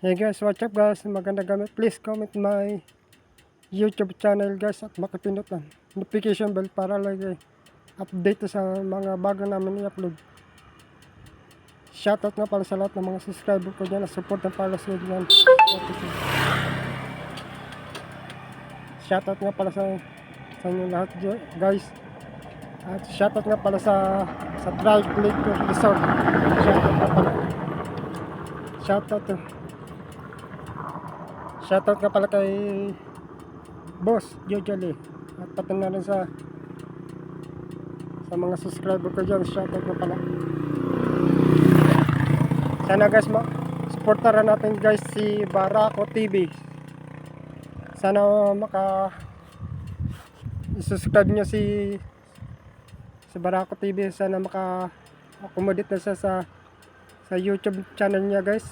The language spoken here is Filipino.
Hey guys, what's up guys? Maganda gamit. Please comment my YouTube channel guys at makipindot ng notification bell para lagi update sa mga bago namin i-upload. Shoutout nga pala sa lahat ng mga subscriber ko dyan at support na pala sa dyan. Shoutout nga pala sa inyo lahat guys. At shoutout nga pala sa Tri-Click Resort. Shoutout nga pala. Shoutout nga pala kay Boss Jojali at pati na rin sa mga subscriber ko dyan. Shoutout nga pala. Sana guys supportaran natin guys si Barako TV. Sana subscribe nyo si Barako TV. Sana maka-accommodate na siya sa YouTube channel niya guys.